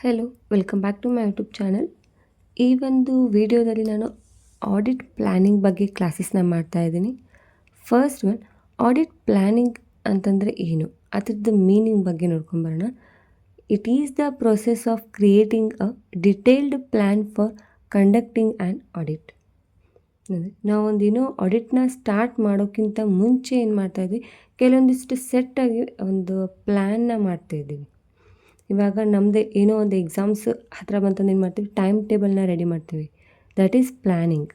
Hello welcome back to my YouTube channel. ಈ ಒಂದು ವಿಡಿಯೋದಲ್ಲಿ ನಾನು ಆಡಿಟ್ ಪ್ಲ್ಯಾನಿಂಗ್ ಬಗ್ಗೆ ಕ್ಲಾಸಸ್ನ ಮಾಡ್ತಾಯಿದ್ದೀನಿ. ಫಸ್ಟ್ ಒನ್, ಆಡಿಟ್ ಪ್ಲ್ಯಾನಿಂಗ್ ಅಂತಂದರೆ ಏನು, ಅದರದ್ದು ಮೀನಿಂಗ್ ಬಗ್ಗೆ ನೋಡ್ಕೊಂಬರೋಣ. It is the process of creating a detailed plan for conducting an audit. ನಾವೊಂದೇನೋ ಆಡಿಟ್ನ ಸ್ಟಾರ್ಟ್ ಮಾಡೋಕ್ಕಿಂತ ಮುಂಚೆ ಏನು ಮಾಡ್ತಾಯಿದ್ವಿ, ಕೆಲವೊಂದಿಷ್ಟು ಸೆಟ್ಟಾಗಿ ಒಂದು ಪ್ಲ್ಯಾನ್ನ ಮಾಡ್ತಾಯಿದ್ದೀವಿ. ಇವಾಗ ನಮ್ಮದೇ ಏನೋ ಒಂದು ಎಕ್ಸಾಮ್ಸ್ ಹತ್ತಿರ ಬಂತಂದು ಏನು ಮಾಡ್ತೀವಿ, ಟೈಮ್ ಟೇಬಲ್ನ ರೆಡಿ ಮಾಡ್ತೀವಿ. That is planning.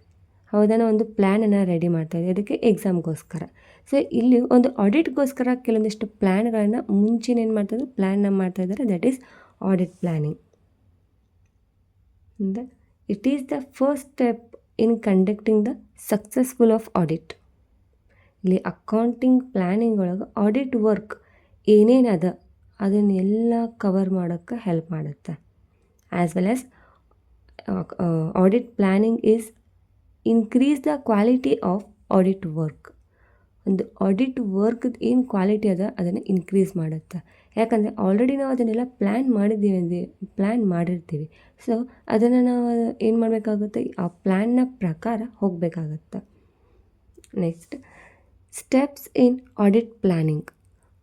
ಹೌದಾ, ಒಂದು ಪ್ಲ್ಯಾನನ್ನು ರೆಡಿ ಮಾಡ್ತಾಯಿದ್ದೀವಿ ಅದಕ್ಕೆ ಎಕ್ಸಾಮ್ಗೋಸ್ಕರ. ಸೊ ಇಲ್ಲಿ ಒಂದು ಆಡಿಟ್ಗೋಸ್ಕರ ಕೆಲವೊಂದಿಷ್ಟು ಪ್ಲ್ಯಾನ್ಗಳನ್ನು ಮುಂಚೆನೇ ಏನು ಮಾಡ್ತಾಯಿದ್ರು, ಪ್ಲ್ಯಾನ್ನ ಮಾಡ್ತಾಯಿದ್ದಾರೆ. That is audit planning. It is the first step in conducting the successful of audit. ಇಲ್ಲಿ ಅಕೌಂಟಿಂಗ್ ಪ್ಲ್ಯಾನಿಂಗ್ ಒಳಗೆ ಆಡಿಟ್ ವರ್ಕ್ ಏನೇನದ ಅದನ್ನೆಲ್ಲ ಕವರ್ ಮಾಡೋಕ್ಕೆ ಹೆಲ್ಪ್ ಮಾಡುತ್ತೆ. As well as audit planning is increase the quality of audit work. ಒಂದು audit ವರ್ಕ್ದು ಏನು quality ಅದ ಅದನ್ನು increase ಮಾಡುತ್ತೆ. ಯಾಕಂದರೆ ಆಲ್ರೆಡಿ ನಾವು ಅದನ್ನೆಲ್ಲ ಪ್ಲ್ಯಾನ್ ಮಾಡಿರ್ತೀವಿ. ಸೊ ಅದನ್ನು ನಾವು ಏನು ಮಾಡಬೇಕಾಗುತ್ತೆ, ಆ ಪ್ಲ್ಯಾನ್ನ ಪ್ರಕಾರ ಹೋಗಬೇಕಾಗತ್ತೆ. Next, steps in audit planning.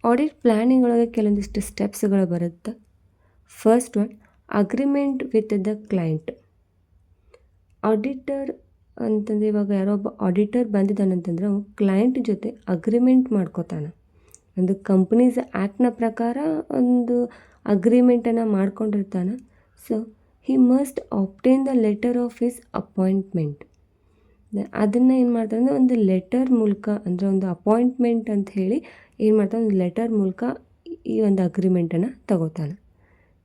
Audit planning ಒಳಗೆ ಕೆಲವೊಂದಿಷ್ಟು ಸ್ಟೆಪ್ಸ್ಗಳು ಬರುತ್ತೆ. First one, agreement with the client. Auditor ಅಂತಂದರೆ ಇವಾಗ ಯಾರೋ ಒಬ್ಬ ಆಡಿಟರ್ ಬಂದಿದ್ದಾನಂತಂದ್ರೆ ಅವನು ಕ್ಲೈಂಟ್ ಜೊತೆ ಅಗ್ರಿಮೆಂಟ್ ಮಾಡ್ಕೋತಾನೆ. ಒಂದು ಕಂಪ್ನೀಸ್ ಆ್ಯಕ್ಟ್ನ ಪ್ರಕಾರ ಒಂದು ಅಗ್ರಿಮೆಂಟನ್ನು ಮಾಡ್ಕೊಂಡಿರ್ತಾನೆ. So he must obtain the letter of his appointment. ಅದನ್ನು ಏನು ಮಾಡ್ತಾರೆ ಅಂದರೆ ಒಂದು ಲೆಟರ್ ಮೂಲಕ, ಅಂದರೆ ಒಂದು ಅಪಾಯಿಂಟ್ಮೆಂಟ್ ಅಂತ ಹೇಳಿ ಏನು ಮಾಡ್ತಾನೆ, ಒಂದು ಲೆಟರ್ ಮೂಲಕ ಈ ಒಂದು ಅಗ್ರಿಮೆಂಟನ್ನು ತಗೋತಾನೆ.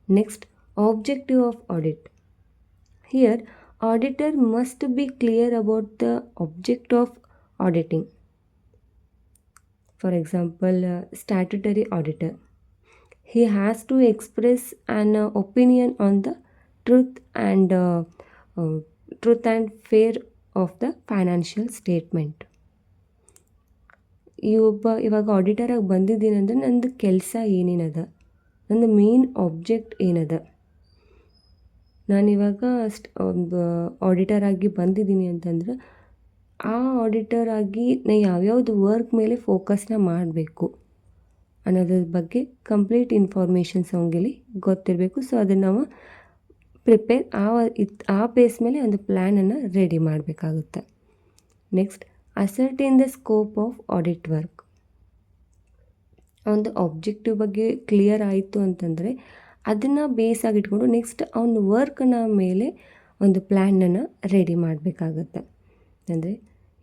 Next, objective of audit. Here auditor must be clear about the object of auditing. For example, statutory auditor, he has to express an opinion on the truth and fair of the financial statement. ಇವಾಗ ಆಡಿಟರಾಗಿ ಬಂದಿದ್ದೀನಿ ಅಂದರೆ ನಂದು ಕೆಲಸ ಏನೇನದ, ನಂದು main object ಏನದ. ನಾನಿವಾಗ ಆಡಿಟರಾಗಿ ಬಂದಿದ್ದೀನಿ ಅಂತಂದ್ರೆ ಆ ಆಡಿಟರಾಗಿ ನಾನು ಯಾವ್ಯಾವ್ದು ವರ್ಕ್ ಮೇಲೆ ಫೋಕಸ್ನ ಮಾಡಬೇಕು ಅನ್ನೋದ್ರ ಬಗ್ಗೆ ಕಂಪ್ಲೀಟ್ ಇನ್ಫಾರ್ಮೇಷನ್ಸ್ ಅವನಿಗೆ ಗೊತ್ತಿರಬೇಕು. ಸೊ ಅದನ್ನು ನಾವು ಆ ಬೇಸ್ ಮೇಲೆ ಒಂದು ಪ್ಲ್ಯಾನನ್ನು ರೆಡಿ ಮಾಡಬೇಕಾಗುತ್ತೆ. Next, ascertain the scope of audit work. ಒಂದು ಆಬ್ಜೆಕ್ಟಿವ್ ಬಗ್ಗೆ ಕ್ಲಿಯರ್ ಆಯಿತು ಅಂತಂದರೆ ಅದನ್ನು ಬೇಸಾಗಿಟ್ಕೊಂಡು ನೆಕ್ಸ್ಟ್ ಅವನ ವರ್ಕ್ನ ಮೇಲೆ ಒಂದು ಪ್ಲ್ಯಾನನ್ನು ರೆಡಿ ಮಾಡಬೇಕಾಗತ್ತೆ. ಅಂದರೆ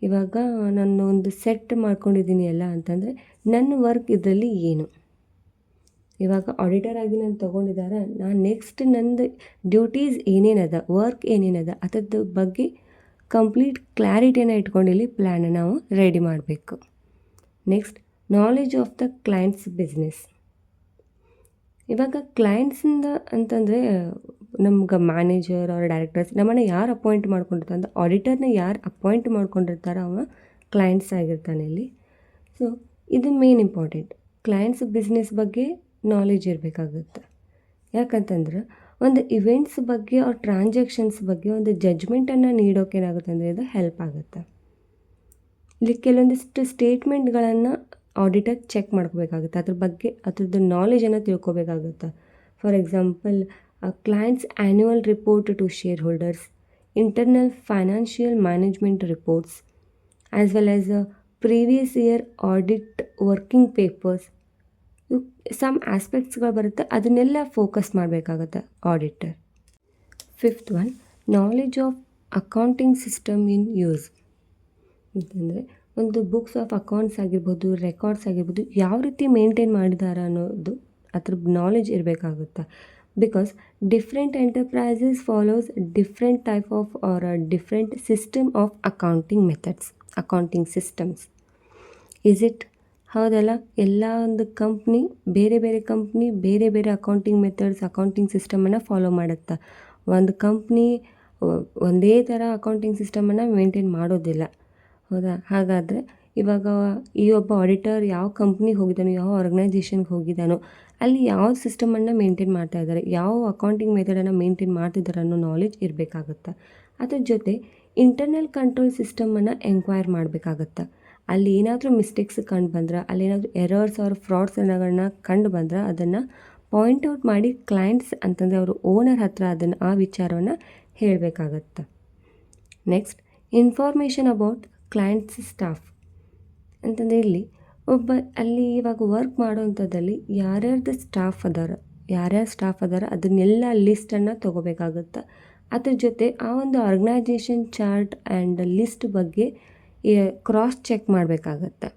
ಇವಾಗ ನಾನು ಒಂದು ಸೆಟ್ ಮಾಡ್ಕೊಂಡಿದ್ದೀನಿ ಅಲ್ಲ ಅಂತಂದರೆ ನನ್ನ ವರ್ಕ್ ಇದರಲ್ಲಿ ಏನು, ಇವಾಗ ಆಡಿಟರಾಗಿ ನಾನು ತೊಗೊಂಡಿದ್ದಾರೆ, ನಾನು ನೆಕ್ಸ್ಟ್ ನಂದು ಡ್ಯೂಟೀಸ್ ಏನೇನದ, ವರ್ಕ್ ಏನೇನದ ಅದರ ಬಗ್ಗೆ ಕಂಪ್ಲೀಟ್ ಕ್ಲಾರಿಟಿಯನ್ನು ಇಟ್ಕೊಂಡು ಇಲ್ಲಿ ಪ್ಲ್ಯಾನನ್ನು ನಾವು ರೆಡಿ ಮಾಡಬೇಕು. Next, knowledge of the clients business. ಇವಾಗ ಕ್ಲೈಂಟ್ಸಿಂದ ಅಂತಂದರೆ ನಮ್ಗೆ ಮ್ಯಾನೇಜರ್ ಅವ್ರ ಡೈರೆಕ್ಟರ್ಸ್ ನಮ್ಮನ್ನು ಯಾರು ಅಪಾಯಿಂಟ್ ಮಾಡ್ಕೊಂಡಿರ್ತಾರೆ ಅಂದರೆ ಆಡಿಟರ್ನ ಯಾರು ಅಪಾಯಿಂಟ್ ಮಾಡ್ಕೊಂಡಿರ್ತಾರೋ ಅವ ಕ್ಲೈಂಟ್ಸ್ ಆಗಿರ್ತಾನೆ ಇಲ್ಲಿ. ಸೊ ಇದು ಮೇನ್ ಇಂಪಾರ್ಟೆಂಟ್. ಕ್ಲೈಂಟ್ಸ್ ಬಿಸ್ನೆಸ್ ಬಗ್ಗೆ ನಾಲೆಜ್ ಇರಬೇಕಾಗುತ್ತೆ. ಯಾಕಂತಂದ್ರೆ ಒಂದು ಇವೆಂಟ್ಸ್ ಬಗ್ಗೆ ಅವ್ರ ಟ್ರಾನ್ಸಾಕ್ಷನ್ಸ್ ಬಗ್ಗೆ ಒಂದು ಜಡ್ಜ್ಮೆಂಟನ್ನು ನೀಡೋಕೆ ಏನಾಗುತ್ತೆ ಅಂದರೆ ಇದು ಹೆಲ್ಪ್ ಆಗುತ್ತೆ. ಇಲ್ಲಿ ಕೆಲವೊಂದಿಷ್ಟು ಸ್ಟೇಟ್ಮೆಂಟ್ಗಳನ್ನು ಆಡಿಟರ್ ಚೆಕ್ ಮಾಡ್ಕೋಬೇಕಾಗುತ್ತೆ, ಅದ್ರ ಬಗ್ಗೆ ಅದ್ರದ್ದು ನಾಲೆಜನ್ನು ತಿಳ್ಕೊಬೇಕಾಗುತ್ತೆ. For example, clients annual report to shareholders, internal financial management reports, as well as previous year audit working papers. Some ಆಸ್ಪೆಕ್ಟ್ಸ್ಗಳು ಬರುತ್ತೆ, ಅದನ್ನೆಲ್ಲ ಫೋಕಸ್ ಮಾಡಬೇಕಾಗುತ್ತೆ auditor. Fifth one, knowledge of accounting system in use. ಅಂತಂದರೆ ಒಂದು books of accounts ಆಗಿರ್ಬೋದು, records ಆಗಿರ್ಬೋದು, ಯಾವ ರೀತಿ ಮೇಂಟೈನ್ ಮಾಡಿದ್ದಾರೆ ಅನ್ನೋದು ಅದ್ರ ನಾಲೆಜ್ ಇರಬೇಕಾಗುತ್ತೆ. Because different enterprises follows different type of or different system of accounting methods, accounting systems. Is it? ಹೌದಲ್ಲ, ಎಲ್ಲ ಒಂದು ಕಂಪ್ನಿ ಬೇರೆ ಬೇರೆ ಅಕೌಂಟಿಂಗ್ ಮೆಥಡ್ಸ್, ಅಕೌಂಟಿಂಗ್ ಸಿಸ್ಟಮನ್ನು ಫಾಲೋ ಮಾಡುತ್ತೆ. ಒಂದು ಕಂಪ್ನಿ ಒಂದೇ ಥರ ಅಕೌಂಟಿಂಗ್ ಸಿಸ್ಟಮನ್ನು ಮೇಂಟೈನ್ ಮಾಡೋದಿಲ್ಲ. ಹೌದಾ? ಹಾಗಾದರೆ ಇವಾಗ ಈ ಒಬ್ಬ ಆಡಿಟರ್ ಯಾವ ಕಂಪ್ನಿಗೆ ಹೋಗಿದ್ದಾನೋ, ಯಾವ ಆರ್ಗನೈಜೇಷನ್ಗೆ ಹೋಗಿದ್ದಾನೋ, ಅಲ್ಲಿ ಯಾವ ಸಿಸ್ಟಮನ್ನು ಮೇಂಟೈನ್ ಮಾಡ್ತಾ ಇದ್ದಾರೆ, ಯಾವ ಅಕೌಂಟಿಂಗ್ ಮೆಥಡನ್ನು ಮೇಂಟೈನ್ ಮಾಡ್ತಿದ್ದಾರೆ ಅನ್ನೋ ನಾಲೆಜ್ ಇರಬೇಕಾಗತ್ತೆ. ಅದ್ರ ಜೊತೆ ಇಂಟರ್ನಲ್ ಕಂಟ್ರೋಲ್ ಸಿಸ್ಟಮನ್ನು ಎಂಕ್ವೈರ್ ಮಾಡಬೇಕಾಗತ್ತೆ. ಅಲ್ಲಿ ಏನಾದರೂ ಮಿಸ್ಟೇಕ್ಸ್ ಕಂಡು ಬಂದ್ರೆ, ಅಲ್ಲೇನಾದರೂ ಎರರ್ಸ್ ಆರ್ ಫ್ರಾಡ್ಸ್ ಅನ್ನೋಗಳನ್ನ ಕಂಡು ಬಂದ್ರೆ ಅದನ್ನು ಪಾಯಿಂಟ್ ಔಟ್ ಮಾಡಿ ಕ್ಲೈಂಟ್ಸ್ ಅಂತಂದರೆ ಅವರು ಓನರ್ ಹತ್ರ ಅದನ್ನು ಆ ವಿಚಾರವನ್ನು ಹೇಳಬೇಕಾಗತ್ತೆ. Next, information about clients staff ಅಂತಂದರೆ ಇಲ್ಲಿ ಅಲ್ಲಿ ಇವಾಗ ವರ್ಕ್ ಮಾಡೋವಂಥದ್ದಲ್ಲಿ ಯಾರ್ಯಾರ್ದು ಸ್ಟಾಫ್ ಅದಾರ ಅದನ್ನೆಲ್ಲ ಲಿಸ್ಟನ್ನು ತೊಗೋಬೇಕಾಗತ್ತೆ. ಅದ್ರ ಜೊತೆ ಆ ಒಂದು ಆರ್ಗನೈಜೇಷನ್ ಚಾರ್ಟ್ ಆ್ಯಂಡ್ ಲಿಸ್ಟ್ ಬಗ್ಗೆ ಕ್ರಾಸ್ ಚೆಕ್ ಮಾಡಬೇಕಾಗತ್ತೆ.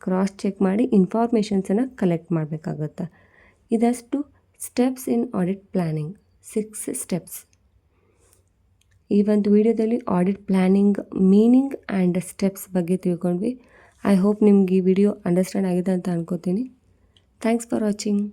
ಕ್ರಾಸ್ ಚೆಕ್ ಮಾಡಿ ಇನ್ಫಾರ್ಮೇಷನ್ಸನ್ನು ಕಲೆಕ್ಟ್ ಮಾಡಬೇಕಾಗತ್ತೆ. ಇದಷ್ಟು steps in audit planning, 6 steps. ಈ ಒಂದು ವಿಡಿಯೋದಲ್ಲಿ audit planning meaning and steps ಬಗ್ಗೆ ತಿಳ್ಕೊಂಡ್ವಿ. ಐ ಹೋಪ್ ನಿಮ್ಗೆ ಈ ವಿಡಿಯೋ ಅಂಡರ್ಸ್ಟ್ಯಾಂಡ್ ಆಗಿದೆ ಅಂತ ಅನ್ಕೋತೀನಿ. Thanks for watching.